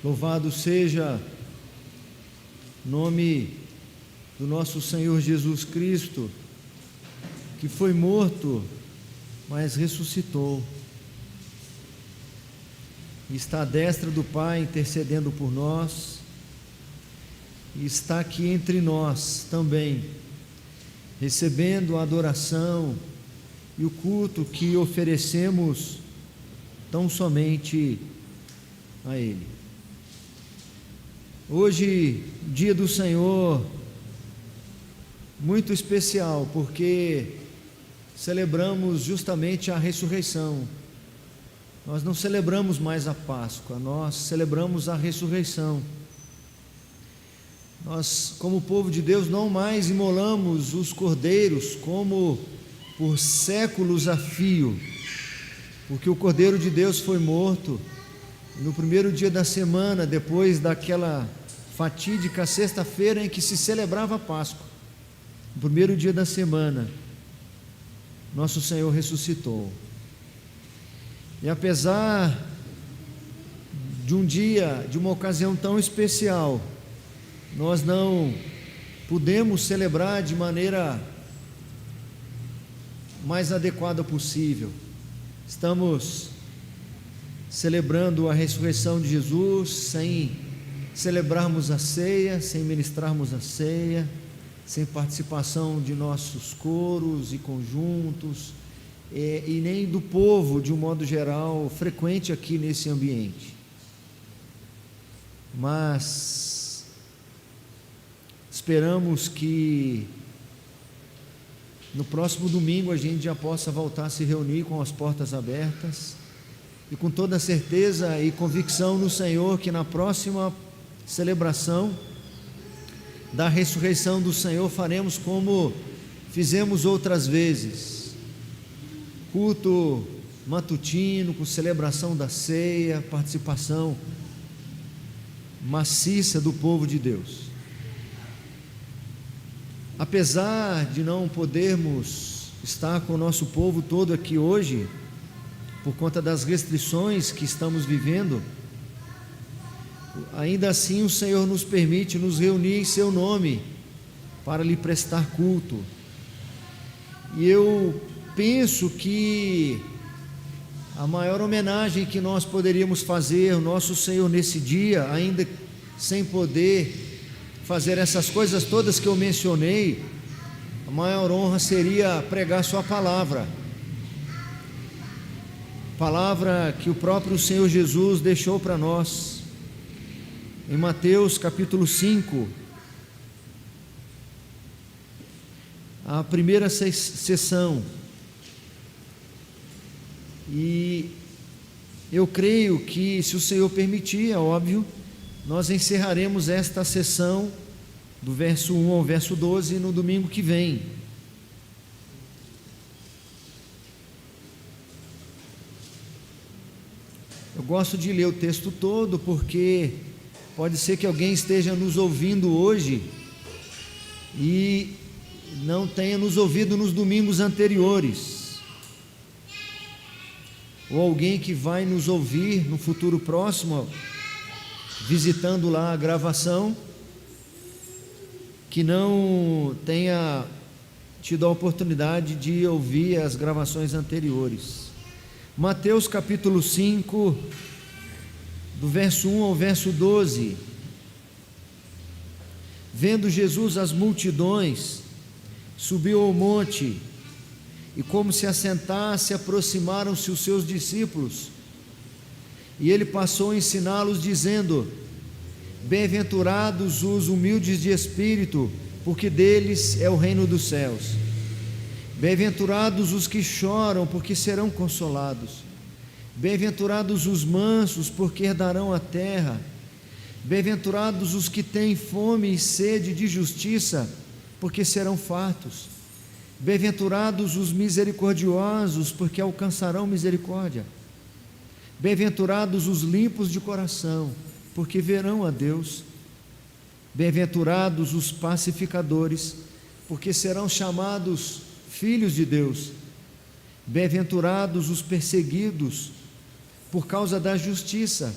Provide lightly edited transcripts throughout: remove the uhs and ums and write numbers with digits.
Louvado seja o nome do nosso Senhor Jesus Cristo, que foi morto, mas ressuscitou, e está à destra do Pai intercedendo por nós, e está aqui entre nós também, recebendo a adoração e o culto que oferecemos tão somente a Ele. Hoje, dia do Senhor, muito especial, porque celebramos justamente a ressurreição. Nós não celebramos mais a Páscoa, nós celebramos a ressurreição. Nós, como povo de Deus, não mais imolamos os cordeiros como por séculos a fio, porque o Cordeiro de Deus foi morto no primeiro dia da semana, depois daquela fatídica sexta-feira em que se celebrava a Páscoa. No primeiro dia da semana, nosso Senhor ressuscitou. E apesar de um dia, de uma ocasião tão especial, nós não pudemos celebrar de maneira mais adequada possível. Estamos celebrando a ressurreição de Jesus sem celebrarmos a ceia, sem ministrarmos a ceia, sem participação de nossos coros e conjuntos, e nem do povo de um modo geral frequente aqui nesse ambiente. Mas esperamos que no próximo domingo a gente já possa voltar a se reunir com as portas abertas, e com toda certeza e convicção no Senhor que na próxima celebração da ressurreição do Senhor faremos como fizemos outras vezes: culto matutino, com celebração da ceia, participação maciça do povo de Deus. Apesar de não podermos estar com o nosso povo todo aqui hoje, por conta das restrições que estamos vivendo, ainda assim o Senhor nos permite nos reunir em seu nome para lhe prestar culto. E eu penso que a maior homenagem que nós poderíamos fazer ao nosso Senhor nesse dia, ainda sem poder fazer essas coisas todas que eu mencionei, a maior honra seria pregar sua palavra que o próprio Senhor Jesus deixou para nós em Mateus capítulo 5, a primeira sessão. E eu creio que, se o Senhor permitir, é óbvio, nós encerraremos esta sessão do verso 1 ao verso 12 no domingo que vem. Eu gosto de ler o texto todo, porque pode ser que alguém esteja nos ouvindo hoje e não tenha nos ouvido nos domingos anteriores, ou alguém que vai nos ouvir no futuro próximo, visitando lá a gravação, que não tenha tido a oportunidade de ouvir as gravações anteriores. Mateus capítulo 5, do verso 1 ao verso 12. Vendo Jesus as multidões, subiu ao monte, e como se assentasse, aproximaram-se os seus discípulos, e ele passou a ensiná-los, dizendo: Bem-aventurados os humildes de espírito, porque deles é o reino dos céus. Bem-aventurados os que choram, porque serão consolados. Bem-aventurados os mansos, porque herdarão a terra. Bem-aventurados os que têm fome e sede de justiça, porque serão fartos. Bem-aventurados os misericordiosos, porque alcançarão misericórdia. Bem-aventurados os limpos de coração, porque verão a Deus. Bem-aventurados os pacificadores, porque serão chamados filhos de Deus. Bem-aventurados os perseguidos por causa da justiça,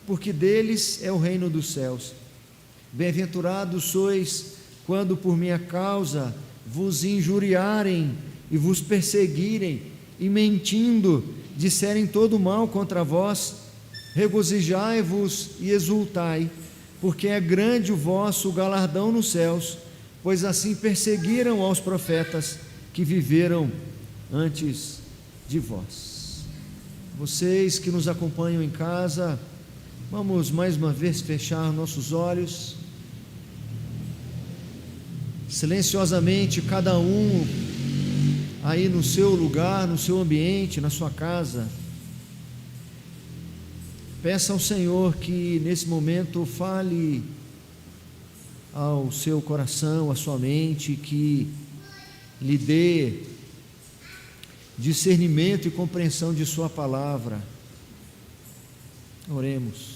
porque deles é o reino dos céus. Bem-aventurados sois quando por minha causa vos injuriarem e vos perseguirem, e mentindo disserem todo mal contra vós. Regozijai-vos e exultai, porque é grande o vosso galardão nos céus, pois assim perseguiram aos profetas que viveram antes de vós. Vocês que nos acompanham em casa, vamos mais uma vez fechar nossos olhos, silenciosamente, cada um aí no seu lugar, no seu ambiente, na sua casa. Peça ao Senhor que nesse momento fale ao seu coração, à sua mente, que lhe dê discernimento e compreensão de sua palavra. Oremos.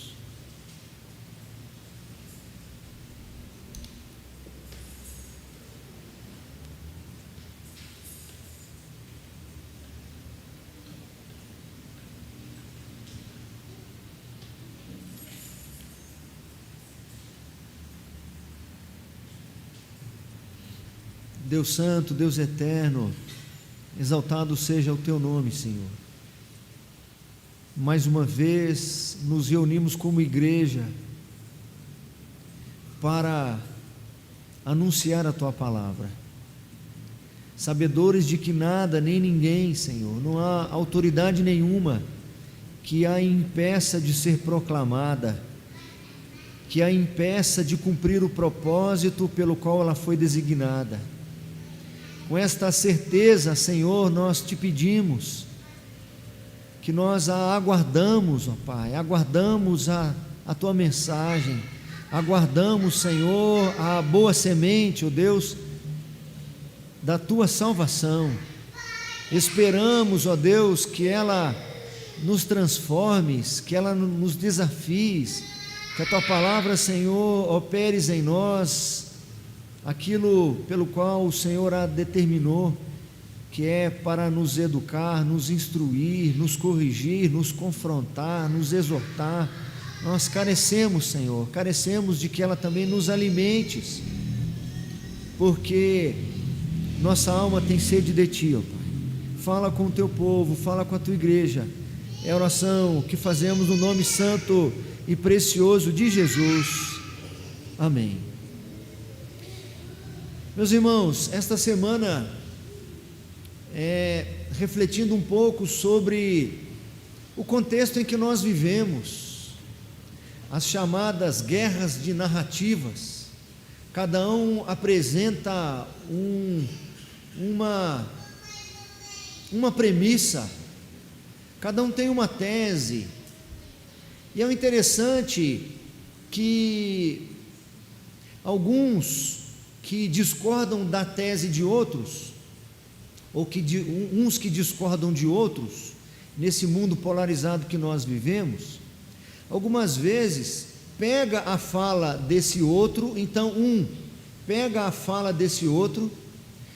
Deus Santo, Deus Eterno, exaltado seja o Teu nome, Senhor. Mais uma vez nos reunimos como igreja para anunciar a Tua palavra, sabedores de que nada nem ninguém, Senhor, não há autoridade nenhuma que a impeça de ser proclamada, que a impeça de cumprir o propósito pelo qual ela foi designada. Com esta certeza, Senhor, nós te pedimos que nós a aguardamos, ó Pai, aguardamos a Tua mensagem, aguardamos, Senhor, a boa semente, ó Deus, da Tua salvação. Esperamos, ó Deus, que ela nos transforme, que ela nos desafie, que a Tua palavra, Senhor, operes em nós aquilo pelo qual o Senhor a determinou, que é para nos educar, nos instruir, nos corrigir, nos confrontar, nos exortar. Nós carecemos, Senhor, carecemos de que ela também nos alimente, porque nossa alma tem sede de Ti, ó Pai. Fala com o Teu povo, fala com a Tua igreja. É a oração que fazemos no nome santo e precioso de Jesus. Amém. Meus irmãos, esta semana, refletindo um pouco sobre o contexto em que nós vivemos, as chamadas guerras de narrativas, cada um apresenta uma premissa, cada um tem uma tese, e é interessante que alguns que discordam da tese de outros, ou uns que discordam de outros, nesse mundo polarizado que nós vivemos, algumas vezes pega a fala desse outro, então pega a fala desse outro,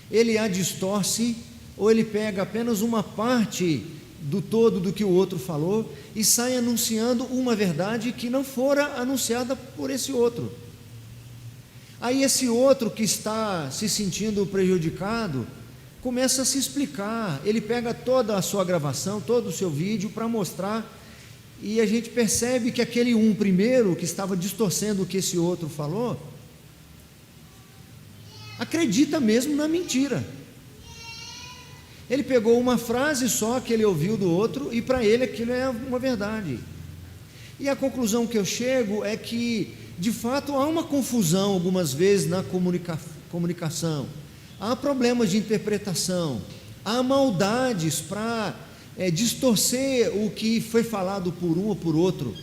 ele a distorce, ou ele pega apenas uma parte do todo do que o outro falou, e sai anunciando uma verdade que não fora anunciada por esse outro. Aí esse outro que está se sentindo prejudicado, começa a se explicar, ele pega toda a sua gravação, todo o seu vídeo para mostrar, e a gente percebe que aquele primeiro, que estava distorcendo o que esse outro falou, acredita mesmo na mentira. Ele pegou uma frase só que ele ouviu do outro, e para ele aquilo é uma verdade. E a conclusão que eu chego é que, de fato, há uma confusão algumas vezes na comunicação, há problemas de interpretação, há maldades para distorcer o que foi falado por um ou por outro.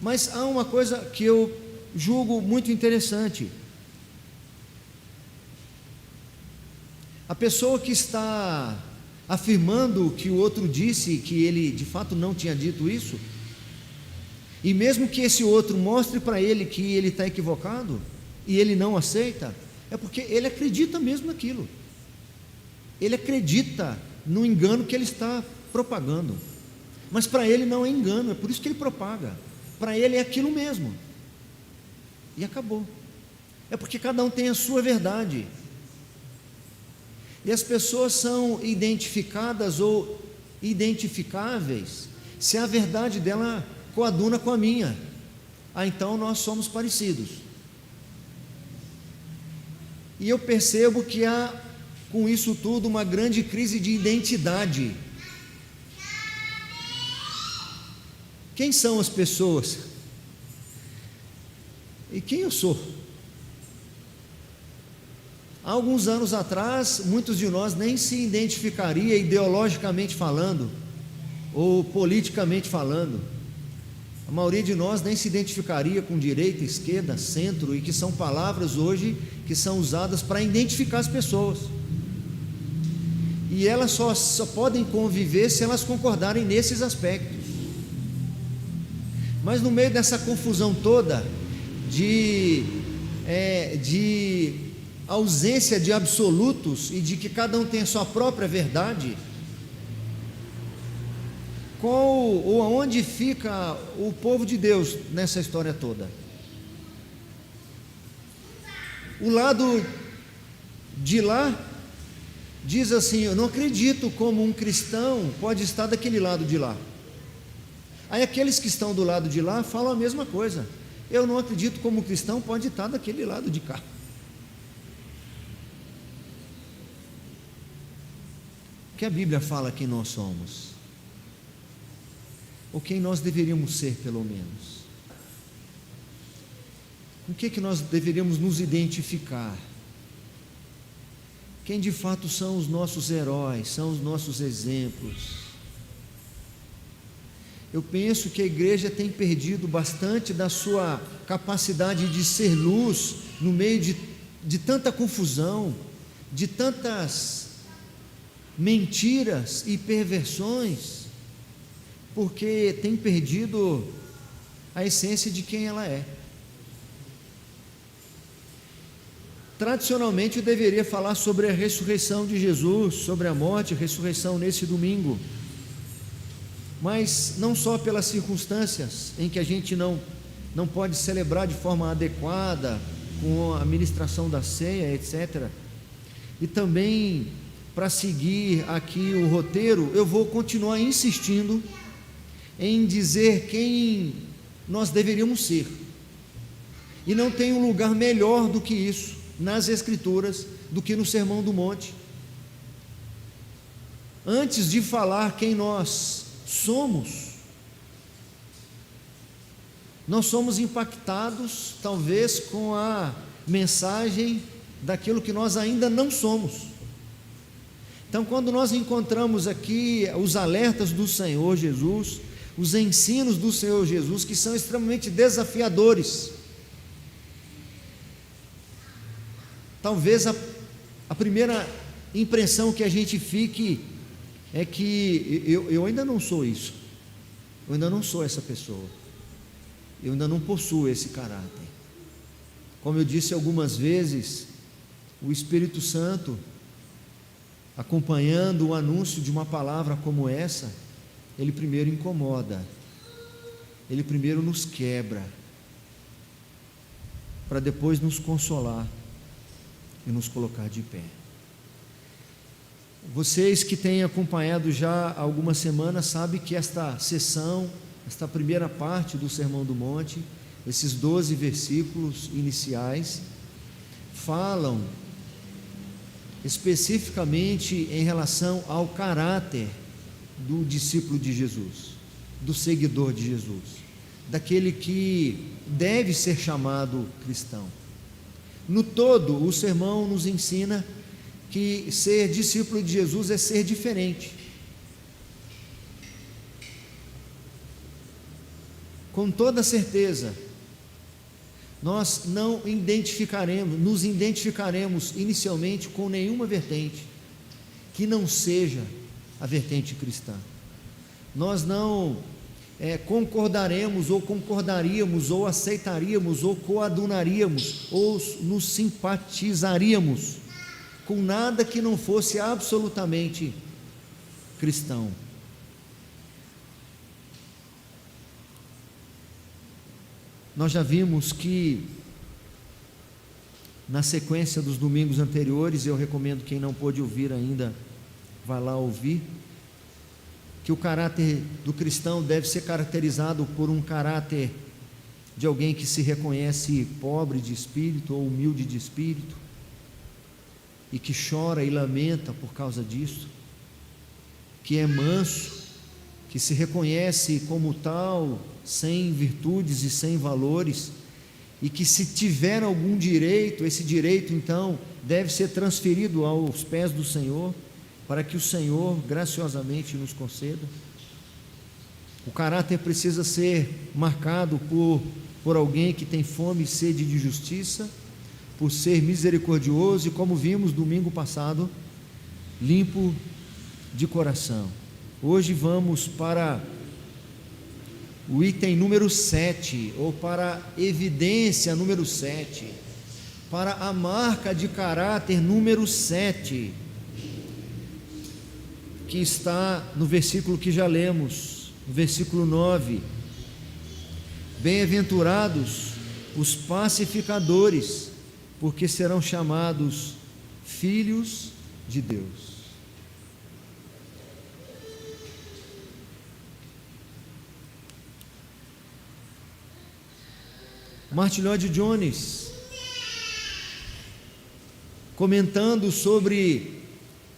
Mas há uma coisa que eu julgo muito interessante: a pessoa que está afirmando que o outro disse, que ele de fato não tinha dito isso, e mesmo que esse outro mostre para ele que ele está equivocado, e ele não aceita, é porque ele acredita mesmo naquilo, ele acredita no engano que ele está propagando. Mas para ele não é engano, é por isso que ele propaga. Para ele é aquilo mesmo. E acabou. É porque cada um tem a sua verdade. E as pessoas são identificadas ou identificáveis se a verdade dela coaduna com a minha. Então nós somos parecidos. E eu percebo que há com isso tudo uma grande crise de identidade. Quem são as pessoas? E quem eu sou? Há alguns anos atrás, muitos de nós nem se identificaria ideologicamente falando, ou politicamente falando. A maioria de nós nem se identificaria com direita, esquerda, centro, e que são palavras hoje que são usadas para identificar as pessoas. E elas só podem conviver se elas concordarem nesses aspectos. Mas no meio dessa confusão toda, de ausência de absolutos e de que cada um tem a sua própria verdade, onde fica o povo de Deus nessa história toda? O lado de lá diz assim: eu não acredito como um cristão pode estar daquele lado de lá. Aí aqueles que estão do lado de lá falam a mesma coisa: eu não acredito como um cristão pode estar daquele lado de cá. O que a Bíblia fala quem nós somos? Ou quem nós deveríamos ser, pelo menos? Com o que nós deveríamos nos identificar? Quem de fato são os nossos heróis, são os nossos exemplos? Eu penso que a igreja tem perdido bastante da sua capacidade de ser luz no meio de tanta confusão, de tantas mentiras e perversões, porque tem perdido a essência de quem ela é. Tradicionalmente eu deveria falar sobre a ressurreição de Jesus, sobre a morte e ressurreição nesse domingo, mas não só pelas circunstâncias em que a gente não pode celebrar de forma adequada, com a ministração da ceia, etc. E também, para seguir aqui o roteiro, eu vou continuar insistindo em dizer quem nós deveríamos ser. E não tem um lugar melhor do que isso nas Escrituras do que no Sermão do Monte. Antes de falar quem nós somos, nós somos impactados talvez com a mensagem daquilo que nós ainda não somos. Então, quando nós encontramos aqui os alertas do Senhor Jesus, os ensinos do Senhor Jesus, que são extremamente desafiadores, talvez a primeira impressão que a gente fique é que eu ainda não sou isso, eu ainda não sou essa pessoa, eu ainda não possuo esse caráter. Como eu disse algumas vezes, o Espírito Santo, acompanhando o anúncio de uma palavra como essa, ele primeiro incomoda, ele primeiro nos quebra, para depois nos consolar e nos colocar de pé. Vocês que têm acompanhado já há algumas semanas sabem que esta sessão, esta primeira parte do Sermão do Monte, esses 12 versículos iniciais, falam especificamente em relação ao caráter do discípulo de Jesus, do seguidor de Jesus, daquele que deve ser chamado cristão. No todo, o sermão nos ensina que ser discípulo de Jesus é ser diferente. Com toda certeza, nós nos identificaremos inicialmente com nenhuma vertente que não seja a vertente cristã. Nós não concordaremos, ou concordaríamos, ou aceitaríamos, ou coadunaríamos, ou nos simpatizaríamos com nada que não fosse absolutamente cristão. Nós já vimos que, na sequência dos domingos anteriores, eu recomendo quem não pôde ouvir ainda, vá lá ouvir, que o caráter do cristão deve ser caracterizado por um caráter de alguém que se reconhece pobre de espírito ou humilde de espírito, e que chora e lamenta por causa disso, que é manso, que se reconhece como tal, sem virtudes e sem valores, e que, se tiver algum direito, esse direito então deve ser transferido aos pés do Senhor, para que o Senhor graciosamente nos conceda. O caráter precisa ser marcado por alguém que tem fome e sede de justiça, por ser misericordioso e, como vimos domingo passado, limpo de coração. Hoje vamos para o item número 7, ou para a evidência número 7, para a marca de caráter número 7, que está no versículo que já lemos, no versículo 9. Bem-aventurados os pacificadores, porque serão chamados filhos de Deus. Martin Lloyd-Jones, comentando sobre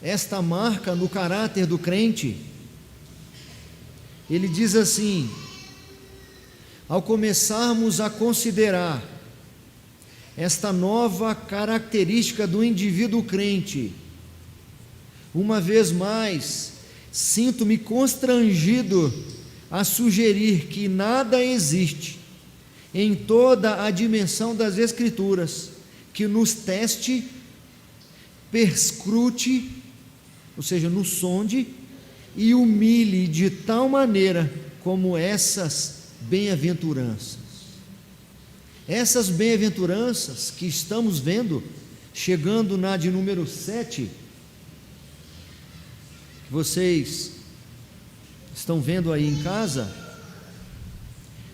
esta marca no caráter do crente, ele diz assim: ao começarmos a considerar esta nova característica do indivíduo crente, uma vez mais, sinto-me constrangido a sugerir que nada existe em toda a dimensão das Escrituras que nos teste, perscrute, ou seja, nos sonde e humilhe de tal maneira como essas bem-aventuranças. Essas bem-aventuranças que estamos vendo, chegando na de número 7, que vocês estão vendo aí em casa,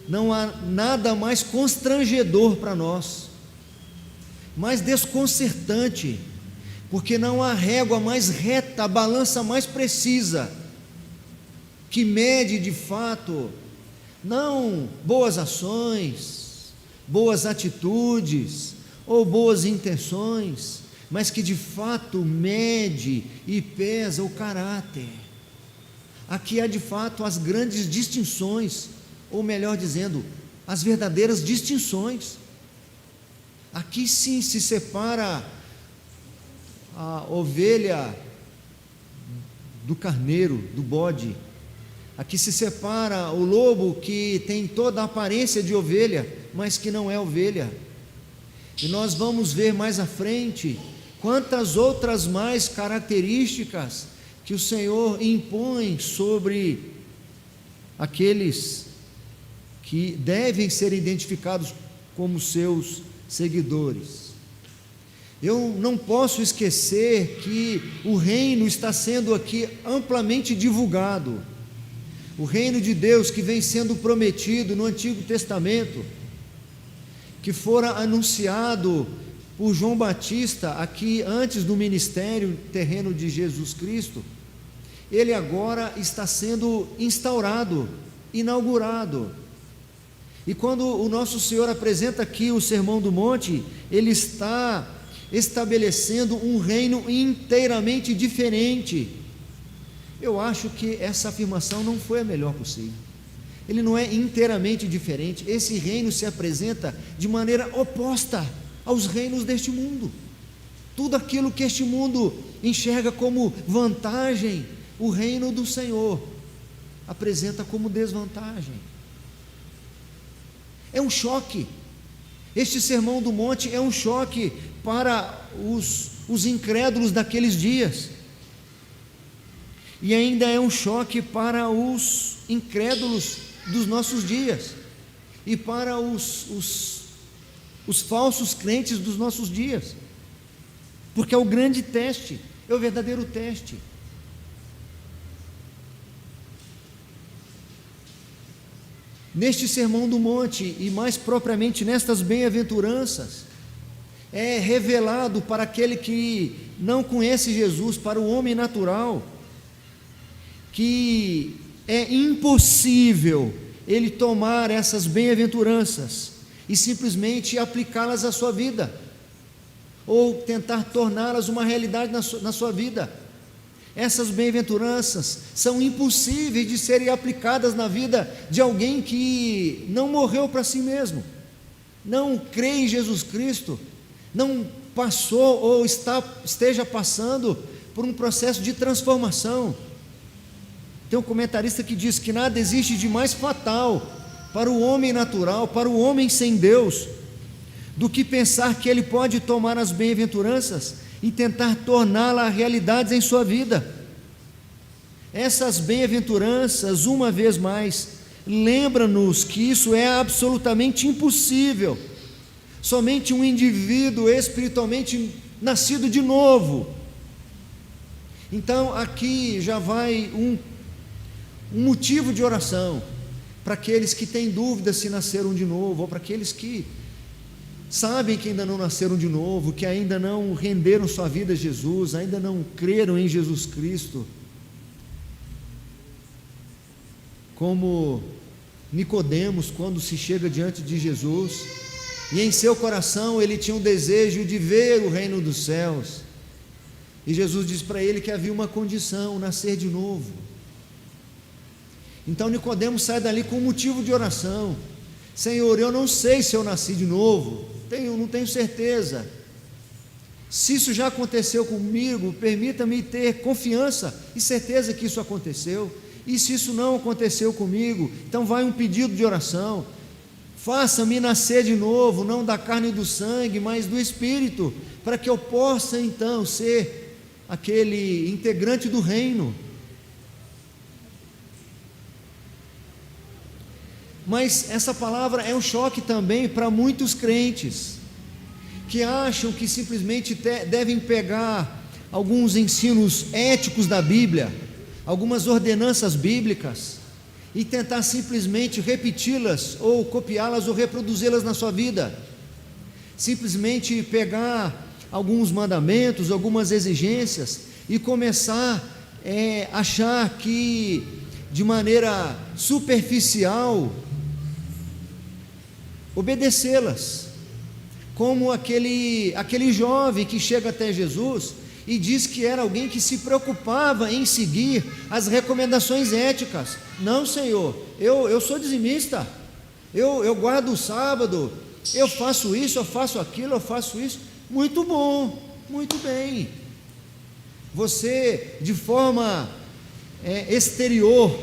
não há nada mais constrangedor para nós, mais desconcertante, porque não há régua mais reta, a balança mais precisa, que mede de fato, não boas ações, boas atitudes ou boas intenções, mas que de fato mede e pesa o caráter. Aqui há de fato as grandes distinções, ou melhor dizendo, as verdadeiras distinções. Aqui sim se separa a ovelha do carneiro, do bode. Aqui se separa o lobo, que tem toda a aparência de ovelha, mas que não é ovelha. E nós vamos ver mais à frente quantas outras mais características que o Senhor impõe sobre aqueles que devem ser identificados como seus seguidores. Eu não posso esquecer que o reino está sendo aqui amplamente divulgado. O reino de Deus que vem sendo prometido no Antigo Testamento, que fora anunciado por João Batista aqui antes do ministério terreno de Jesus Cristo, ele agora está sendo instaurado, inaugurado. E quando o nosso Senhor apresenta aqui o Sermão do Monte, ele está estabelecendo um reino inteiramente diferente. Eu acho que essa afirmação não foi a melhor possível. Ele não é inteiramente diferente. Esse reino se apresenta de maneira oposta aos reinos deste mundo. Tudo aquilo que este mundo enxerga como vantagem, o reino do Senhor apresenta como desvantagem. É um choque. Este Sermão do Monte é um choque para os incrédulos daqueles dias. E ainda é um choque para os incrédulos dos nossos dias, e para os falsos crentes dos nossos dias, porque é o grande teste, é o verdadeiro teste. neste Sermão do Monte, e mais propriamente nestas bem-aventuranças, é revelado para aquele que não conhece Jesus, para o homem natural, que é impossível ele tomar essas bem-aventuranças e simplesmente aplicá-las à sua vida, ou tentar torná-las uma realidade na sua vida. Essas bem-aventuranças são impossíveis de serem aplicadas na vida de alguém que não morreu para si mesmo, não crê em Jesus Cristo, não passou ou esteja passando por um processo de transformação. Tem um comentarista que diz que nada existe de mais fatal para o homem natural, para o homem sem Deus, do que pensar que ele pode tomar as bem-aventuranças e tentar torná-las realidades em sua vida. Essas bem-aventuranças, uma vez mais, lembra-nos que isso é absolutamente impossível. Somente um indivíduo espiritualmente nascido de novo. Então aqui já vai um motivo de oração para aqueles que têm dúvidas se nasceram de novo, ou para aqueles que sabem que ainda não nasceram de novo, que ainda não renderam sua vida a Jesus, ainda não creram em Jesus Cristo. Como Nicodemos, quando se chega diante de Jesus, e em seu coração ele tinha um desejo de ver o reino dos céus, e Jesus diz para ele que havia uma condição: nascer de novo. Então Nicodemos sai dali com um motivo de oração: Senhor, eu não sei se eu nasci de novo, não tenho certeza. Se isso já aconteceu comigo, permita-me ter confiança e certeza que isso aconteceu. E se isso não aconteceu comigo, então vai um pedido de oração: faça-me nascer de novo, não da carne e do sangue, mas do Espírito, para que eu possa então ser aquele integrante do reino. Mas essa palavra é um choque também para muitos crentes, que acham que simplesmente devem pegar alguns ensinos éticos da Bíblia, algumas ordenanças bíblicas, e tentar simplesmente repeti-las, ou copiá-las, ou reproduzi-las na sua vida. Simplesmente pegar alguns mandamentos, algumas exigências, e começar a achar que de maneira superficial obedecê-las, como aquele jovem que chega até Jesus e diz que era alguém que se preocupava em seguir as recomendações éticas. Não, Senhor, eu sou dizimista, eu guardo o sábado, eu faço isso, eu faço aquilo, eu faço isso. Muito bom, muito bem. Você, de forma exterior,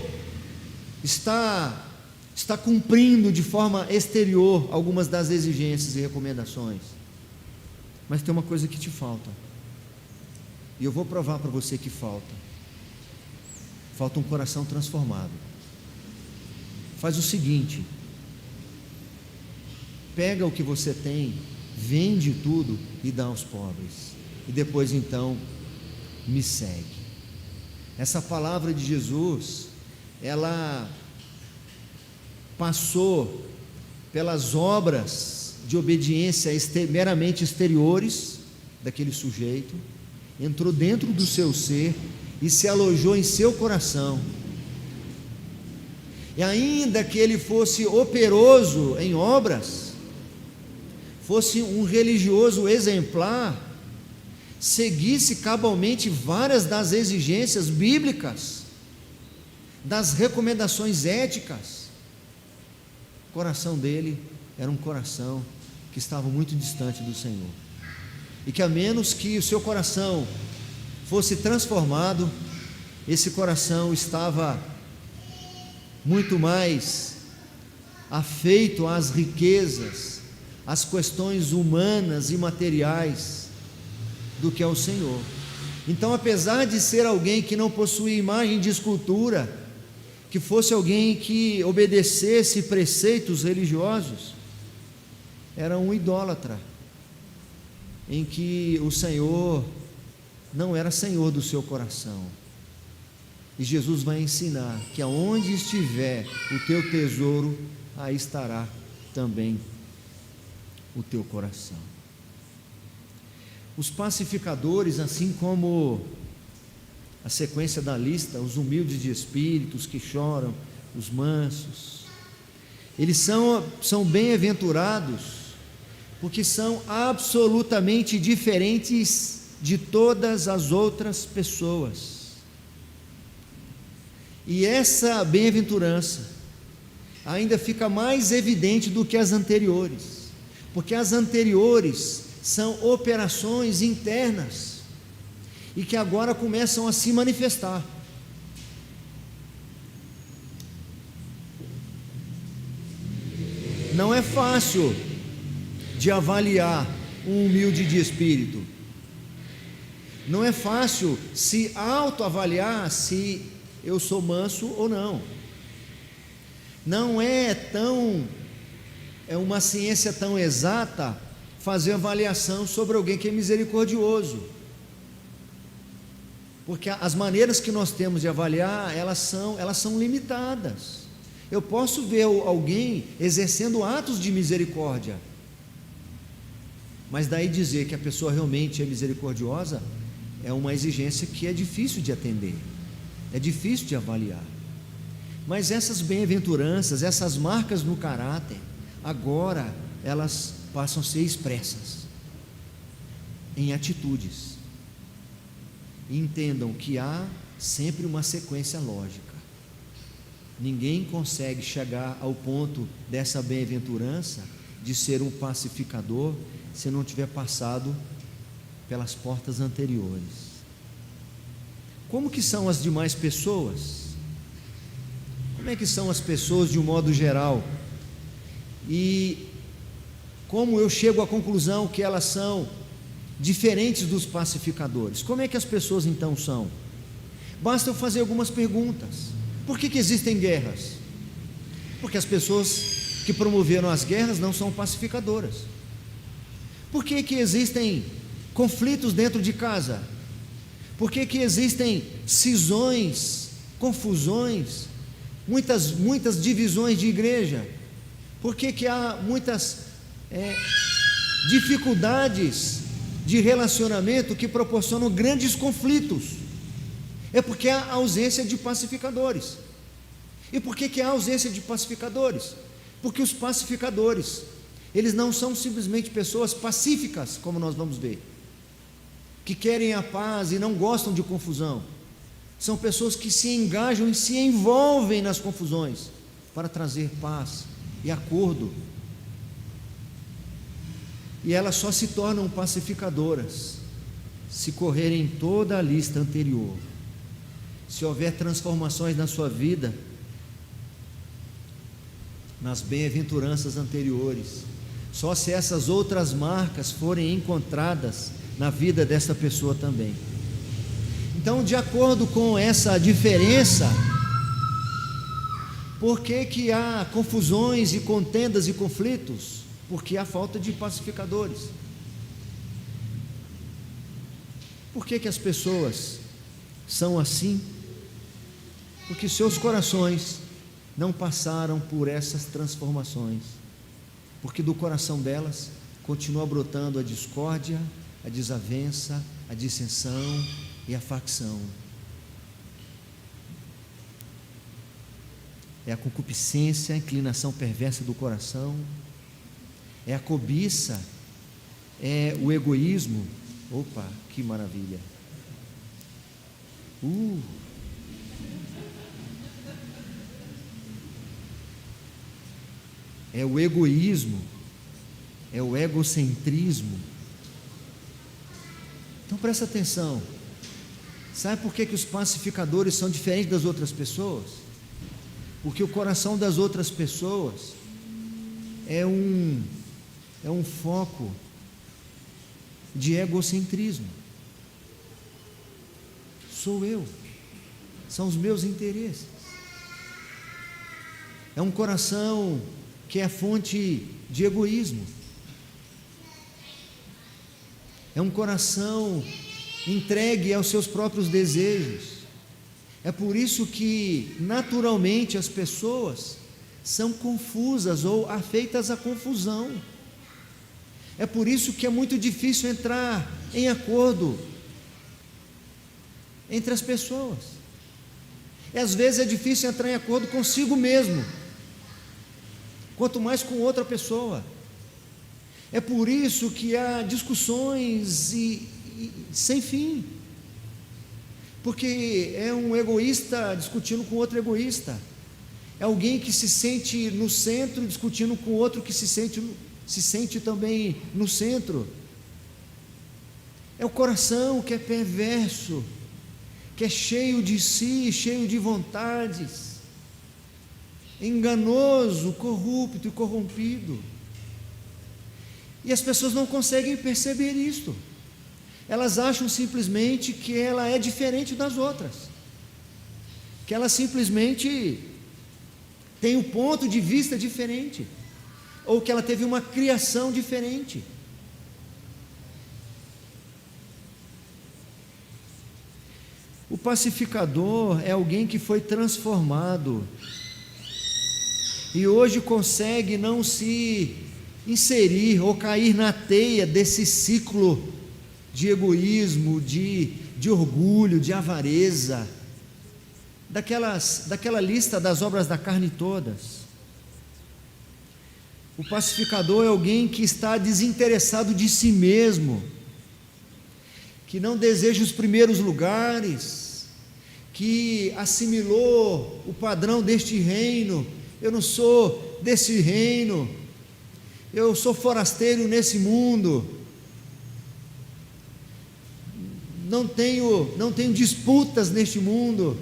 está cumprindo de forma exterior algumas das exigências e recomendações, mas tem uma coisa que te falta, e eu vou provar para você que falta um coração transformado. Faz o seguinte: pega o que você tem, vende tudo e dá aos pobres, e depois então me segue. Essa palavra de Jesus, ela passou pelas obras de obediência meramente exteriores daquele sujeito, entrou dentro do seu ser e se alojou em seu coração. E ainda que ele fosse operoso em obras, fosse um religioso exemplar, seguisse cabalmente várias das exigências bíblicas, das recomendações éticas, o coração dele era um coração que estava muito distante do Senhor, e que a menos que o seu coração fosse transformado, esse coração estava muito mais afeito às riquezas, às questões humanas e materiais, do que ao Senhor. Então, apesar de ser alguém que não possuía imagem de escultura, que fosse alguém que obedecesse preceitos religiosos, era um idólatra, em que o Senhor não era Senhor do seu coração. E Jesus vai ensinar que aonde estiver o teu tesouro, aí estará também o teu coração. Os pacificadores, assim como a sequência da lista, os humildes de espírito, os que choram, os mansos, eles são bem-aventurados, porque são absolutamente diferentes de todas as outras pessoas. E essa bem-aventurança ainda fica mais evidente do que as anteriores, porque as anteriores são operações internas e que agora começam a se manifestar. Não é fácil de avaliar um humilde de espírito. Não é fácil se autoavaliar se eu sou manso ou não. Não é uma ciência tão exata fazer avaliação sobre alguém que é misericordioso. Porque as maneiras que nós temos de avaliar, elas são limitadas. Eu posso ver alguém exercendo atos de misericórdia, mas daí dizer que a pessoa realmente é misericordiosa é uma exigência que é difícil de atender, é difícil de avaliar. Mas essas bem-aventuranças, essas marcas no caráter, agora elas passam a ser expressas em atitudes. E entendam que há sempre uma sequência lógica. Ninguém consegue chegar ao ponto dessa bem-aventurança de ser um pacificador se não tiver passado pelas portas anteriores. Como que são as demais pessoas? Como é que são as pessoas de um modo geral? E como eu chego à conclusão que elas são diferentes dos pacificadores? Como é que as pessoas então são? Basta eu fazer algumas perguntas. Por que existem guerras? Porque as pessoas que promoveram as guerras não são pacificadoras. Por que existem conflitos dentro de casa? Por que existem cisões, confusões, muitas divisões de igreja? Por que há muitas dificuldades de relacionamento que proporcionam grandes conflitos? É porque há ausência de pacificadores. E por que há ausência de pacificadores? Porque os pacificadores, eles não são simplesmente pessoas pacíficas, como nós vamos ver, que querem a paz e não gostam de confusão. São pessoas que se engajam e se envolvem nas confusões para trazer paz e acordo. E elas só se tornam pacificadoras se correrem toda a lista anterior. Se houver transformações na sua vida, nas bem-aventuranças anteriores, só se essas outras marcas forem encontradas na vida dessa pessoa também. Então, de acordo com essa diferença, por que há confusões e contendas e conflitos? Porque há falta de pacificadores. Por que as pessoas são assim? Porque seus corações não passaram por essas transformações, porque do coração delas continua brotando a discórdia, a desavença, a dissensão e a facção. É a concupiscência, a inclinação perversa do coração, é a cobiça, é o egoísmo. Opa, que maravilha! É o egoísmo, é o egocentrismo. Então presta atenção. Sabe por que os pacificadores são diferentes das outras pessoas? Porque o coração das outras pessoas é um foco de egocentrismo. Sou eu, são os meus interesses. É um coração que é fonte de egoísmo. É um coração entregue aos seus próprios desejos. É por isso que naturalmente as pessoas são confusas ou afeitas à confusão. É por isso que é muito difícil entrar em acordo entre as pessoas. E às vezes é difícil entrar em acordo consigo mesmo, quanto mais com outra pessoa. É por isso que há discussões sem fim, porque é um egoísta discutindo com outro egoísta, é alguém que se sente no centro discutindo com outro que se sente também no centro. É o coração que é perverso, que é cheio de si, cheio de vontades, enganoso, corrupto e corrompido. E as pessoas não conseguem perceber isto. Elas acham simplesmente que ela é diferente das outras, que ela simplesmente tem um ponto de vista diferente, ou que ela teve uma criação diferente. O pacificador é alguém que foi transformado e hoje consegue não se inserir ou cair na teia desse ciclo de egoísmo, de orgulho, de avareza, daquela lista das obras da carne todas. O pacificador é alguém que está desinteressado de si mesmo, que não deseja os primeiros lugares, que assimilou o padrão deste reino. Eu não sou desse reino, eu sou forasteiro nesse mundo, não tenho disputas neste mundo,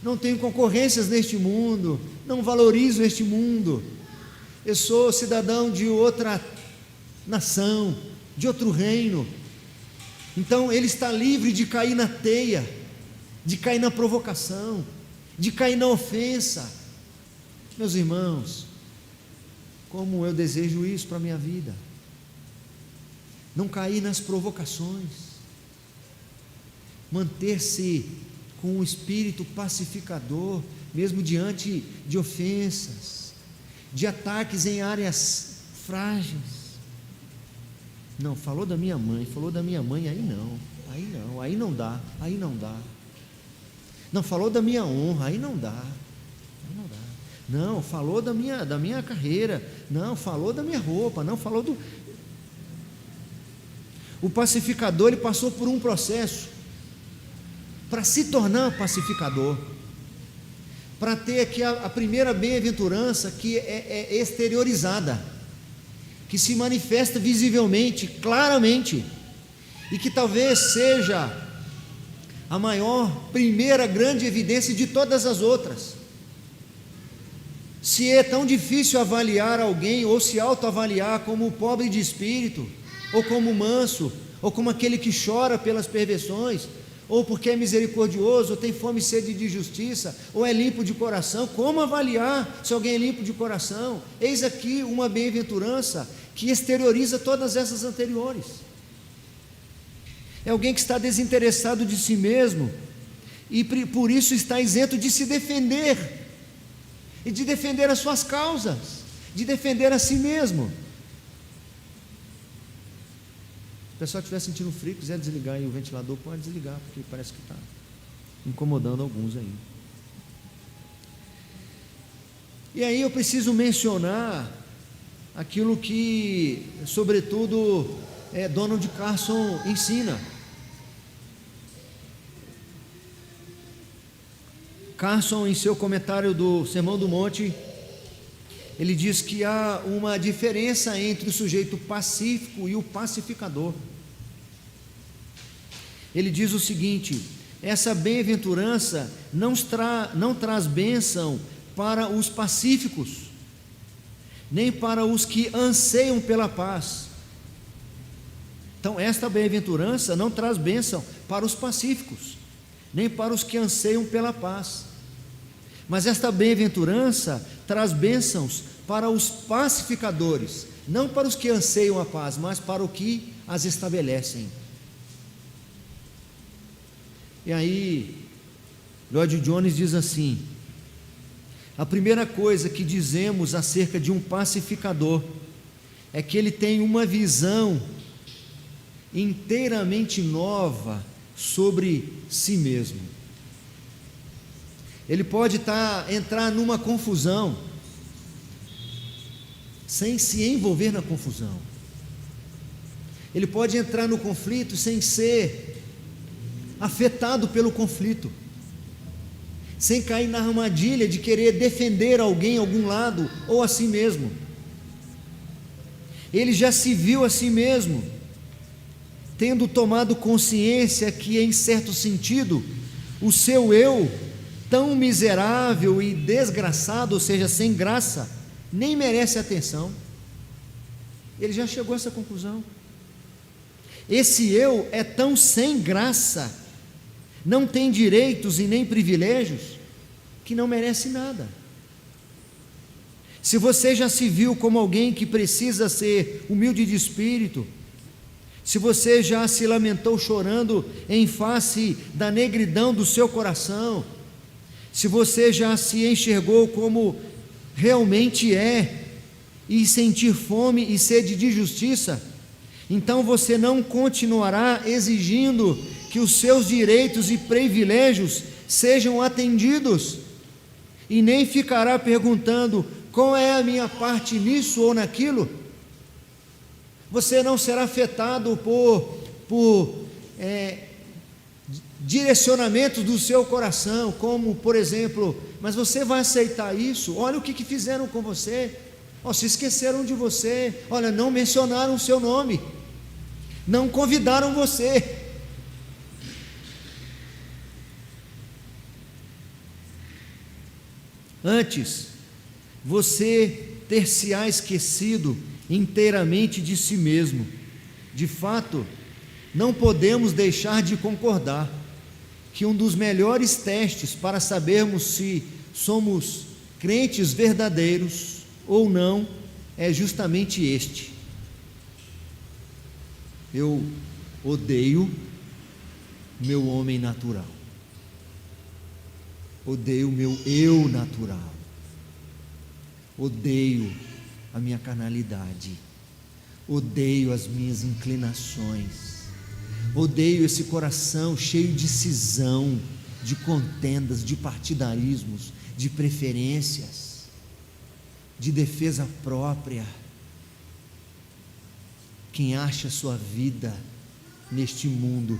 não tenho concorrências neste mundo, não valorizo este mundo, eu sou cidadão de outra nação, de outro reino. Então ele está livre de cair na teia, de cair na provocação, de cair na ofensa. Meus irmãos, como eu desejo isso para a minha vida, não cair nas provocações, manter-se com um espírito pacificador, mesmo diante de ofensas, de ataques em áreas frágeis. Não, falou da minha mãe, aí não dá. Não, falou da minha honra, aí não dá. Não, falou da minha carreira, não, falou da minha roupa, não, falou do... O pacificador, ele passou por um processo para se tornar pacificador, para ter aqui a primeira bem-aventurança que é exteriorizada, que se manifesta visivelmente, claramente, e que talvez seja a primeira grande evidência de todas as outras. Se é tão difícil avaliar alguém, ou se autoavaliar como pobre de espírito, ou como manso, ou como aquele que chora pelas perversões, ou porque é misericordioso, ou tem fome e sede de justiça, ou é limpo de coração, como avaliar se alguém é limpo de coração? Eis aqui uma bem-aventurança que exterioriza todas essas anteriores. É alguém que está desinteressado de si mesmo, e por isso está isento de se defender, e de defender as suas causas, de defender a si mesmo. Se o pessoal estiver sentindo frio, quiser desligar aí o ventilador, pode desligar, porque parece que está incomodando alguns aí. E aí eu preciso mencionar aquilo que, sobretudo, Donald Carson ensina. Carson, em seu comentário do Sermão do Monte, ele diz que há uma diferença entre o sujeito pacífico e o pacificador. Ele diz o seguinte: essa bem-aventurança não traz bênção para os pacíficos, nem para os que anseiam pela paz. Então, esta bem-aventurança não traz bênção para os pacíficos, nem para os que anseiam pela paz. Mas esta bem-aventurança traz bênçãos para os pacificadores, não para os que anseiam a paz, mas para os que as estabelecem. E aí, Lloyd Jones diz assim: A primeira coisa que dizemos acerca de um pacificador é que ele tem uma visão inteiramente nova sobre si mesmo. Ele pode entrar numa confusão sem se envolver na confusão. Ele pode entrar no conflito sem ser afetado pelo conflito, sem cair na armadilha de querer defender alguém, algum lado, ou a si mesmo. Ele já se viu a si mesmo, tendo tomado consciência que, em certo sentido, o seu eu, tão miserável e desgraçado, ou seja, sem graça, nem merece atenção. Ele já chegou a essa conclusão. Esse eu é tão sem graça, não tem direitos e nem privilégios, que não merece nada. Se você já se viu como alguém que precisa ser humilde de espírito, se você já se lamentou chorando em face da negridão do seu coração, se você já se enxergou como realmente é, e sentir fome e sede de justiça, então você não continuará exigindo que os seus direitos e privilégios sejam atendidos, e nem ficará perguntando qual é a minha parte nisso ou naquilo. Você não será afetado por direcionamentos do seu coração, como, por exemplo, mas você vai aceitar isso? Olha o que fizeram com você, se esqueceram de você, olha, não mencionaram o seu nome, não convidaram você. Antes, você ter-se-á esquecido inteiramente de si mesmo. De fato, não podemos deixar de concordar que um dos melhores testes para sabermos se somos crentes verdadeiros ou não é justamente este: eu odeio meu homem natural, odeio meu eu natural, odeio a minha carnalidade, odeio as minhas inclinações, odeio esse coração cheio de cisão, de contendas, de partidarismos, de preferências, de defesa própria. Quem acha sua vida neste mundo,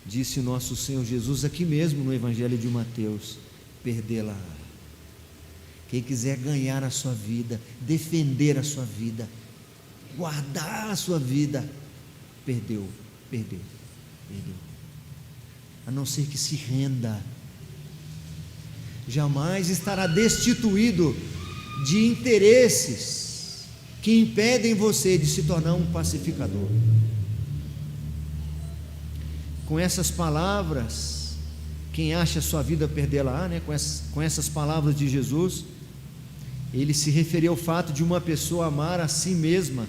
disse nosso Senhor Jesus aqui mesmo no Evangelho de Mateus, perdê-la. Quem quiser ganhar a sua vida, defender a sua vida, guardar a sua vida, perdeu. A não ser que se renda, jamais estará destituído de interesses que impedem você de se tornar um pacificador. Com essas palavras, quem acha a sua vida perdê-la, com essas palavras de Jesus, ele se referiu ao fato de uma pessoa amar a si mesma,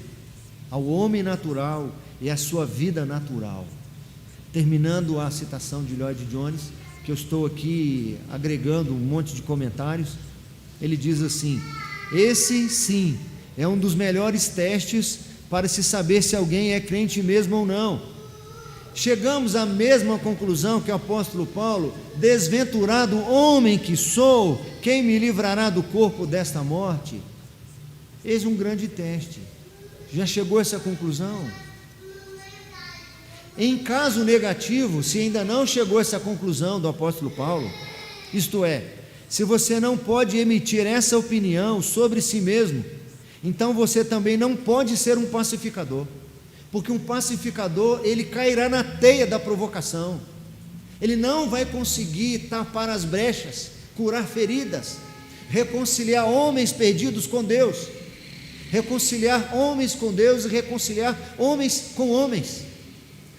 ao homem natural e a sua vida natural. Terminando a citação de Lloyd Jones, que eu estou aqui agregando um monte de comentários, ele diz assim: esse sim é um dos melhores testes para se saber se alguém é crente mesmo ou não. Chegamos à mesma conclusão que o apóstolo Paulo: desventurado homem que sou, quem me livrará do corpo desta morte? Eis um grande teste. Já chegou a essa conclusão? Em caso negativo, se ainda não chegou a essa conclusão do apóstolo Paulo, isto é, se você não pode emitir essa opinião sobre si mesmo, então você também não pode ser um pacificador, porque um pacificador, ele cairá na teia da provocação, ele não vai conseguir tapar as brechas, curar feridas, reconciliar homens perdidos com Deus, reconciliar homens com Deus e reconciliar homens com homens,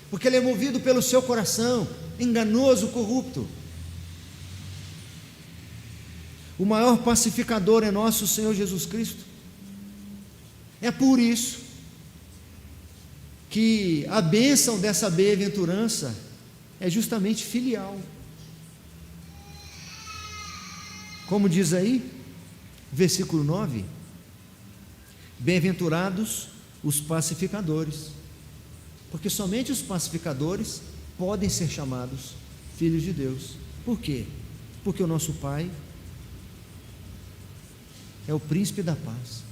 porque ele é movido pelo seu coração enganoso, corrupto. O maior pacificador é nosso Senhor Jesus Cristo. É por isso que a bênção dessa bem-aventurança é justamente filial. Como diz aí, Versículo 9: bem-aventurados os pacificadores, porque somente os pacificadores podem ser chamados filhos de Deus. Por quê? Porque o nosso Pai é o príncipe da paz.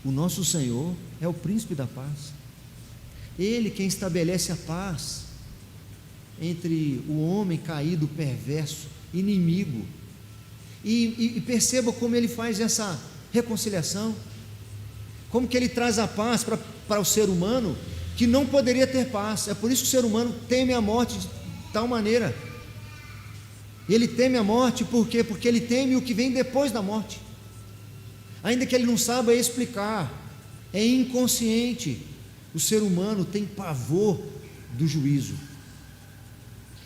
O nosso Senhor é o príncipe da paz. Ele quem estabelece a paz entre o homem caído, perverso, inimigo. E perceba como ele faz essa reconciliação, como que ele traz a paz para o ser humano que não poderia ter paz. É por isso que o ser humano teme a morte de tal maneira. Ele teme a morte, por quê? Porque ele teme o que vem depois da morte, ainda que ele não saiba explicar, é inconsciente. O ser humano tem pavor do juízo,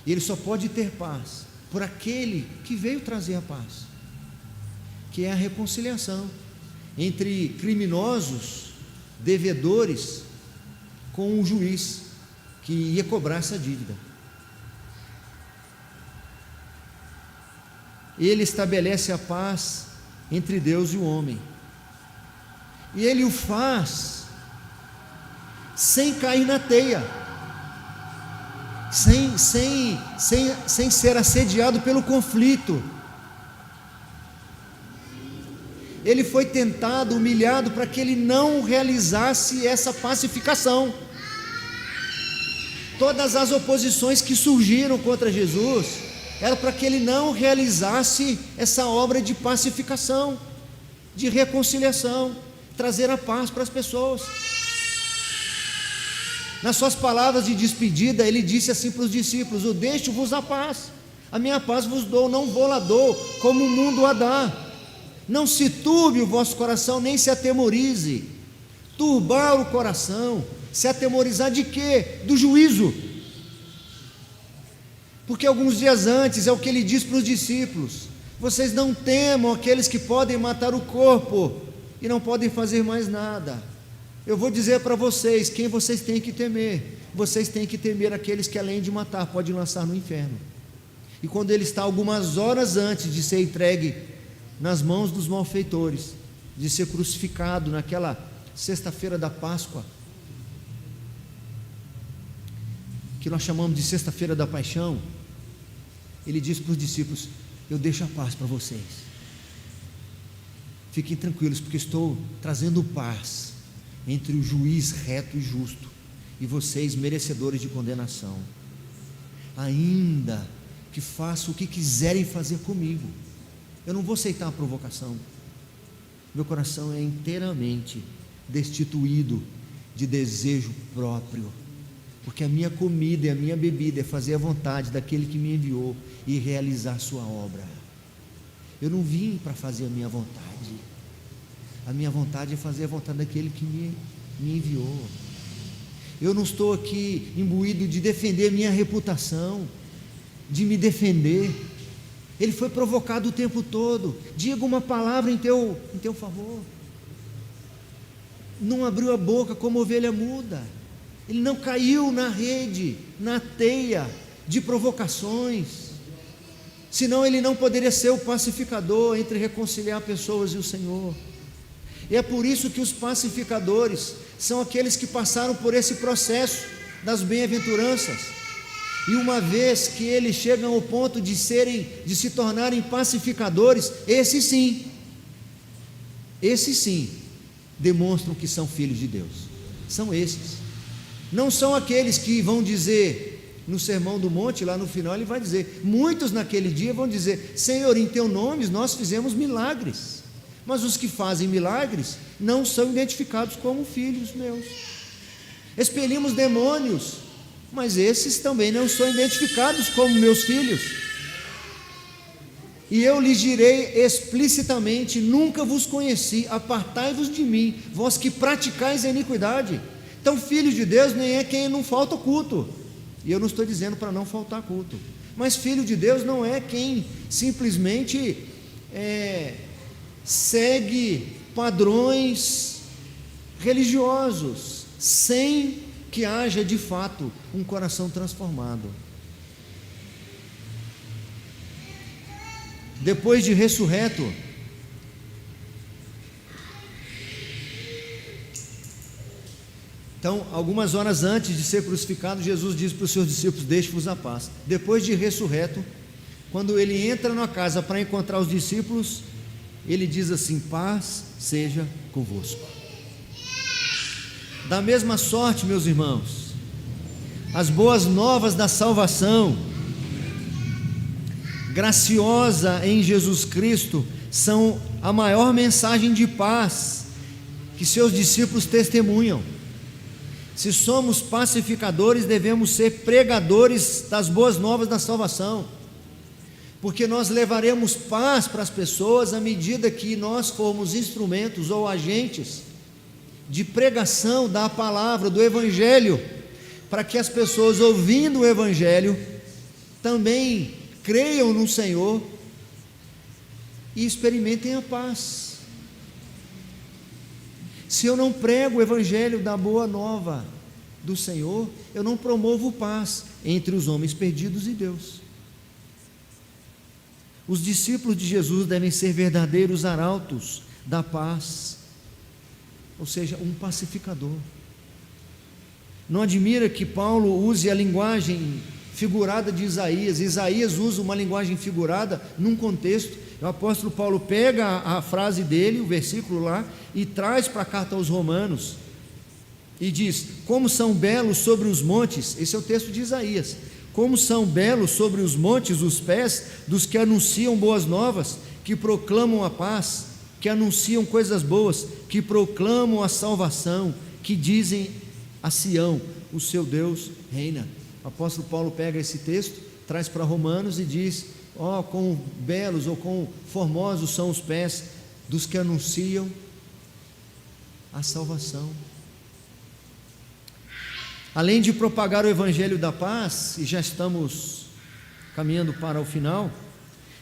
e ele só pode ter paz por aquele que veio trazer a paz, que é a reconciliação entre criminosos, devedores, com o juiz que ia cobrar essa dívida. Ele estabelece a paz entre Deus e o homem, e ele o faz sem cair na teia, sem ser assediado pelo conflito. Ele foi tentado, humilhado, para que ele não realizasse essa pacificação. Todas as oposições que surgiram contra Jesus era para que ele não realizasse essa obra de pacificação, de reconciliação, trazer a paz para as pessoas. Nas suas palavras de despedida, ele disse assim para os discípulos: eu deixo-vos a paz, a minha paz vos dou, não vou lá dou, como o mundo a dá. Não se turbe o vosso coração, nem se atemorize. Turbar o coração, se atemorizar de quê? Do juízo. Porque alguns dias antes, é o que ele diz para os discípulos: vocês não temam aqueles que podem matar o corpo e não podem fazer mais nada. Eu vou dizer para vocês quem vocês têm que temer. Vocês têm que temer aqueles que, além de matar, podem lançar no inferno. E quando ele está algumas horas antes de ser entregue nas mãos dos malfeitores, de ser crucificado naquela sexta-feira da Páscoa, que nós chamamos de sexta-feira da paixão, ele diz para os discípulos: eu deixo a paz para vocês, fiquem tranquilos, porque estou trazendo paz entre o juiz reto e justo e vocês, merecedores de condenação. Ainda que façam o que quiserem fazer comigo, eu não vou aceitar a provocação. Meu coração é inteiramente destituído de desejo próprio, porque a minha comida e a minha bebida é fazer a vontade daquele que me enviou e realizar a sua obra. Eu não vim para fazer a minha vontade. A minha vontade é fazer a vontade daquele que me enviou. Eu não estou aqui imbuído de defender a minha reputação, de me defender. Ele foi provocado o tempo todo. Diga uma palavra em teu favor. Não abriu a boca como ovelha muda. Ele não caiu na rede, na teia de provocações, senão ele não poderia ser o pacificador entre reconciliar pessoas e o Senhor. E é por isso que os pacificadores são aqueles que passaram por esse processo das bem-aventuranças, e uma vez que eles chegam ao ponto de se tornarem pacificadores, esses sim demonstram que são filhos de Deus. São esses. Não são aqueles que vão dizer no Sermão do Monte, lá no final ele vai dizer, muitos naquele dia vão dizer: Senhor, em teu nome nós fizemos milagres. Mas os que fazem milagres não são identificados como filhos meus. Expelimos demônios, mas esses também não são identificados como meus filhos. E eu lhes direi explicitamente: nunca vos conheci, apartai-vos de mim, vós que praticais a iniquidade. Então, filho de Deus nem é quem não falta culto, e eu não estou dizendo para não faltar culto, mas filho de Deus não é quem simplesmente segue padrões religiosos, sem que haja de fato um coração transformado. Depois de ressurreto, Então, algumas horas antes de ser crucificado, Jesus diz para os seus discípulos: deixe-vos a paz. Depois de ressurreto, quando ele entra na casa para encontrar os discípulos, ele diz assim: paz seja convosco. Da mesma sorte, meus irmãos, as boas novas da salvação graciosa em Jesus Cristo são a maior mensagem de paz que seus discípulos testemunham. Se somos pacificadores, devemos ser pregadores das boas novas da salvação, porque nós levaremos paz para as pessoas à medida que nós formos instrumentos ou agentes de pregação da palavra, do Evangelho, para que as pessoas, ouvindo o Evangelho, também creiam no Senhor e experimentem a paz. Se eu não prego o Evangelho da boa nova do Senhor, eu não promovo paz entre os homens perdidos e Deus. Os discípulos de Jesus devem ser verdadeiros arautos da paz, ou seja, um pacificador. Não admira que Paulo use a linguagem figurada de Isaías. Isaías usa uma linguagem figurada num contexto. O apóstolo Paulo pega a frase dele, o versículo lá, e traz para a carta aos Romanos, e diz: como são belos sobre os montes, esse é o texto de Isaías, como são belos sobre os montes os pés dos que anunciam boas novas, que proclamam a paz, que anunciam coisas boas, que proclamam a salvação, que dizem a Sião: o seu Deus reina. O apóstolo Paulo pega esse texto, traz para Romanos e diz: ó, quão belos ou quão formosos são os pés dos que anunciam a salvação. Além de propagar o Evangelho da paz, e já estamos caminhando para o final,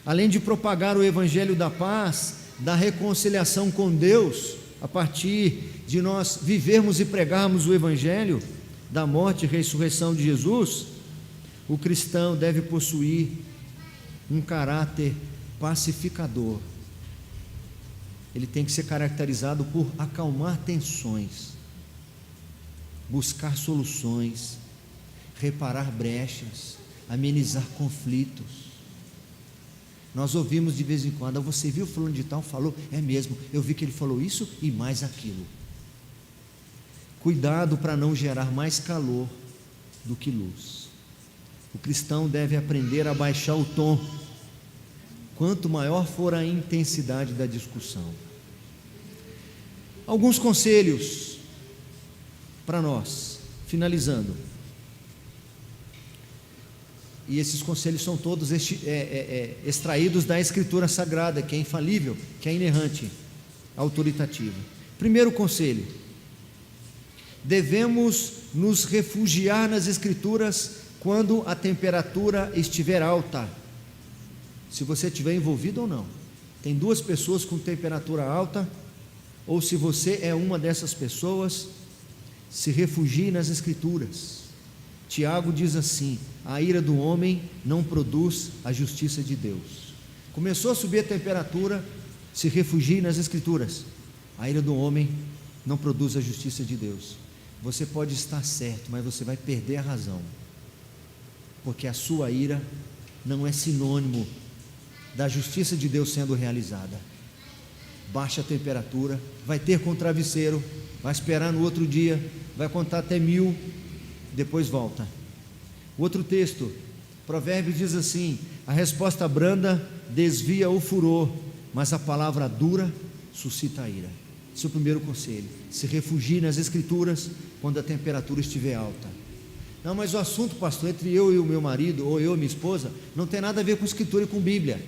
além de propagar o Evangelho da paz, da reconciliação com Deus, a partir de nós vivermos e pregarmos o Evangelho da morte e ressurreição de Jesus, o cristão deve possuir um caráter pacificador. Ele tem que ser caracterizado por acalmar tensões, buscar soluções, reparar brechas, amenizar conflitos. Nós ouvimos de vez em quando: você viu fulano de tal falou? É mesmo, eu vi que ele falou isso e mais aquilo. Cuidado para não gerar mais calor do que luz. O cristão deve aprender a baixar o tom, quanto maior for a intensidade da discussão. Alguns conselhos para nós, finalizando. E esses conselhos são todos extraídos da Escritura Sagrada, que é infalível, que é inerrante, autoritativa. Primeiro conselho: devemos nos refugiar nas Escrituras quando a temperatura estiver alta. Se você estiver envolvido ou não. Tem duas pessoas com temperatura alta, ou se você é uma dessas pessoas, se refugie nas Escrituras. Tiago diz assim: a ira do homem não produz a justiça de Deus. Começou a subir a temperatura, se refugie nas Escrituras. A ira do homem não produz a justiça de Deus. Você pode estar certo, mas você vai perder a razão, porque a sua ira não é sinônimo da justiça de Deus sendo realizada. Baixa a temperatura, vai ter com travesseiro, vai esperar no outro dia, vai contar até 1000, depois volta. O outro texto, Provérbios, diz assim: a resposta branda desvia o furor, mas a palavra dura suscita a ira. Esse é o primeiro conselho: se refugie nas Escrituras quando a temperatura estiver alta. Não, mas o assunto, pastor, entre eu e o meu marido, ou eu e minha esposa, não tem nada a ver com Escritura e com Bíblia.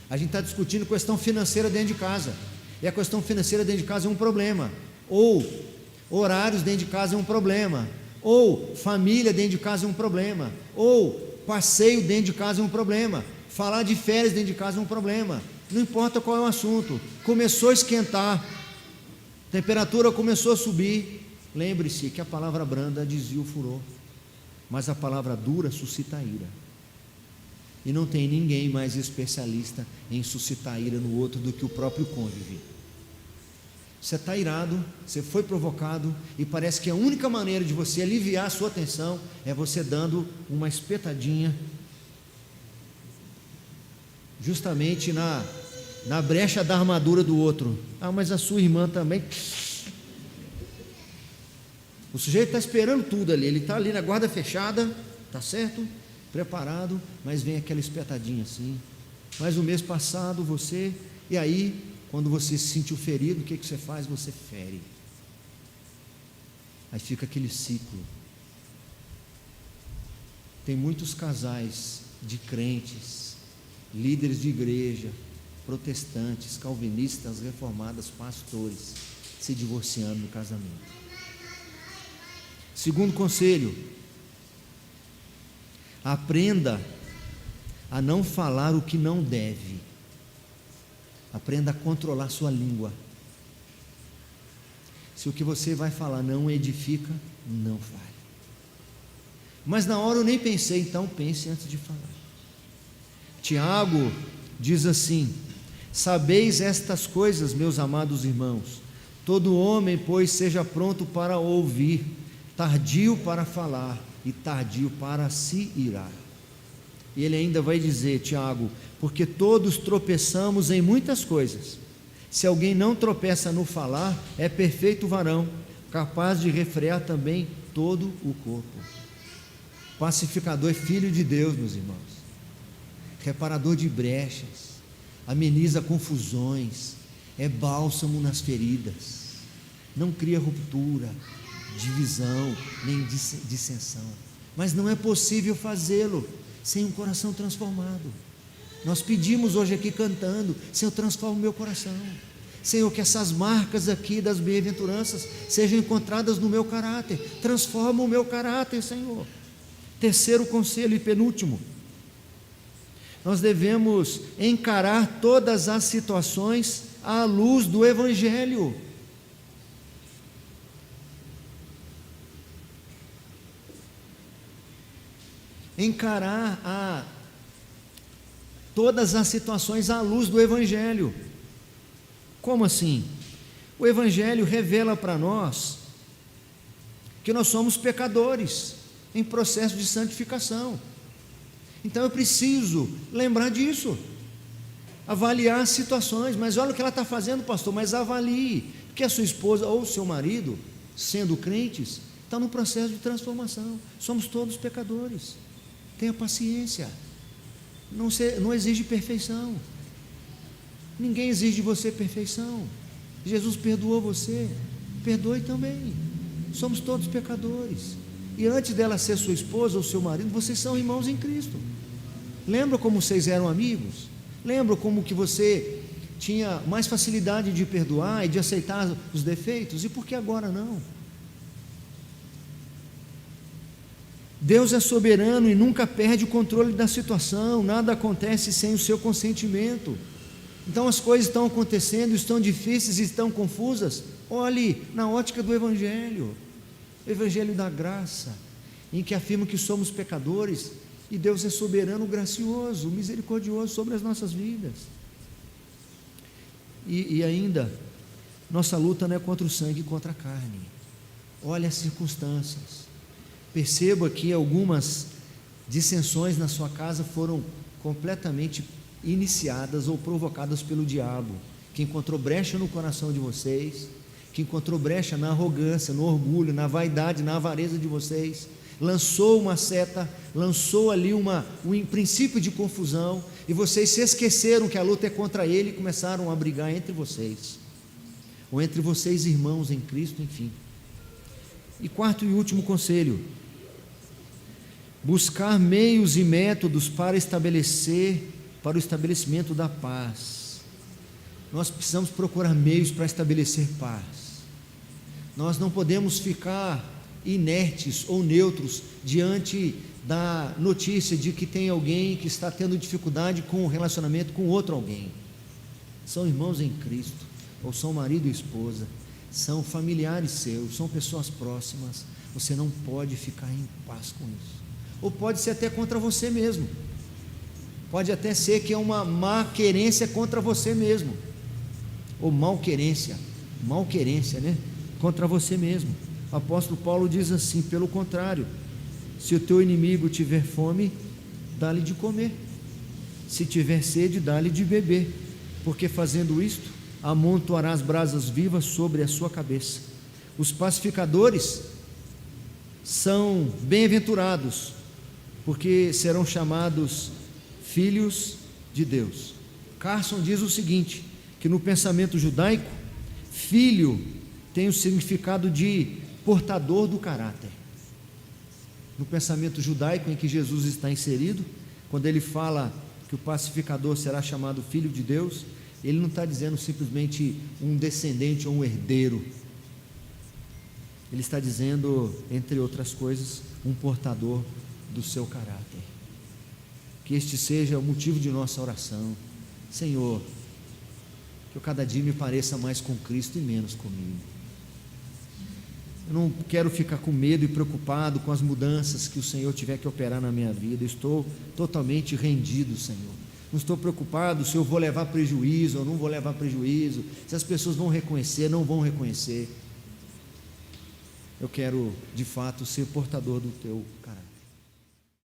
A gente está discutindo questão financeira dentro de casa, e a questão financeira dentro de casa é um problema, ou horários dentro de casa é um problema, ou família dentro de casa é um problema, ou passeio dentro de casa é um problema, falar de férias dentro de casa é um problema. Não importa qual é o assunto, começou a esquentar, a temperatura começou a subir, lembre-se que a palavra branda desvia o furor, mas a palavra dura suscita a ira. E não tem ninguém mais especialista em suscitar ira no outro do que o próprio cônjuge. Você está irado, você foi provocado, e parece que a única maneira de você aliviar a sua tensão é você dando uma espetadinha justamente na brecha da armadura do outro. Ah, mas a sua irmã também. O sujeito está esperando tudo ali, ele está ali na guarda fechada, tá certo? Preparado, mas vem aquela espetadinha assim. Mas no mês passado você, e aí, quando você se sentiu ferido, o que você faz? Você fere. Aí fica aquele ciclo. Tem muitos casais de crentes, líderes de igreja, protestantes, calvinistas, reformadas, pastores, se divorciando no casamento. Segundo conselho: aprenda a não falar o que não deve. Aprenda a controlar sua língua. Se o que você vai falar não edifica, não fale. Mas na hora eu nem pensei, então pense antes de falar. Tiago diz assim: sabeis estas coisas, meus amados irmãos, todo homem, pois, seja pronto para ouvir, tardio para falar e tardio para se irar. E ele ainda vai dizer, Tiago, porque todos tropeçamos em muitas coisas. Se alguém não tropeça no falar, é perfeito varão, capaz de refrear também todo o corpo. Pacificador é filho de Deus, meus irmãos. Reparador de brechas, ameniza confusões, é bálsamo nas feridas, não cria ruptura, divisão, nem dissensão. Mas não é possível fazê-lo sem um coração transformado. Nós pedimos hoje aqui cantando: Senhor, transforma o meu coração. Senhor, que essas marcas aqui das bem-aventuranças sejam encontradas no meu caráter. Transforma o meu caráter, Senhor. Terceiro conselho e penúltimo: nós devemos encarar todas as situações à luz do Evangelho. Encarar todas as situações à luz do Evangelho. Como assim? O Evangelho revela para nós que nós somos pecadores em processo de santificação. Então eu preciso lembrar disso, avaliar as situações. Mas olha o que ela está fazendo, pastor, mas avalie, porque a sua esposa ou o seu marido, sendo crentes, está no processo de transformação. Somos todos pecadores. Tenha paciência, não exige perfeição, ninguém exige de você perfeição. Jesus perdoou você, perdoe também. Somos todos pecadores, e antes dela ser sua esposa ou seu marido, vocês são irmãos em Cristo. Lembra como vocês eram amigos? Lembra como que você tinha mais facilidade de perdoar e de aceitar os defeitos? E por que agora não? Deus é soberano e nunca perde o controle da situação. Nada acontece sem o seu consentimento. Então as coisas estão acontecendo, estão difíceis, estão confusas. Olhe na ótica do Evangelho, o Evangelho da graça, em que afirma que somos pecadores e Deus é soberano, gracioso, misericordioso sobre as nossas vidas. E ainda, nossa luta não é contra o sangue e contra a carne. Olhe as circunstâncias. Perceba que algumas dissensões na sua casa foram completamente iniciadas ou provocadas pelo diabo, que encontrou brecha no coração de vocês, que encontrou brecha na arrogância, no orgulho, na vaidade, na avareza de vocês, lançou uma seta, lançou ali um princípio de confusão, e vocês se esqueceram que a luta é contra ele e começaram a brigar entre vocês, ou entre vocês irmãos em Cristo, enfim. E quarto e último conselho: buscar meios e métodos para o estabelecimento da paz. Nós precisamos procurar meios para estabelecer paz. Nós não podemos ficar inertes ou neutros diante da notícia de que tem alguém que está tendo dificuldade com o relacionamento com outro alguém. São irmãos em Cristo, ou são marido e esposa, são familiares seus, são pessoas próximas. Você não pode ficar em paz com isso. Ou pode ser até contra você mesmo, pode até ser que é uma má querência contra você mesmo, ou malquerência, malquerência, né? Contra você mesmo. O apóstolo Paulo diz assim: pelo contrário, se o teu inimigo tiver fome, dá-lhe de comer, se tiver sede, dá-lhe de beber, porque fazendo isto, amontoarás brasas vivas sobre a sua cabeça. Os pacificadores são bem-aventurados, porque serão chamados filhos de Deus. Carson diz o seguinte, que no pensamento judaico, filho tem o significado de portador do caráter. No pensamento judaico em que Jesus está inserido, quando ele fala que o pacificador será chamado filho de Deus, ele não está dizendo simplesmente um descendente ou um herdeiro. Ele está dizendo, entre outras coisas, um portador do seu caráter. Que este seja o motivo de nossa oração. Senhor, que eu cada dia me pareça mais com Cristo e menos comigo. Eu não quero ficar com medo e preocupado com as mudanças que o Senhor tiver que operar na minha vida. Eu estou totalmente rendido, Senhor. Não estou preocupado se eu vou levar prejuízo ou não vou levar prejuízo, se as pessoas vão reconhecer, não vão reconhecer. Eu quero, de fato, ser portador do teu caráter.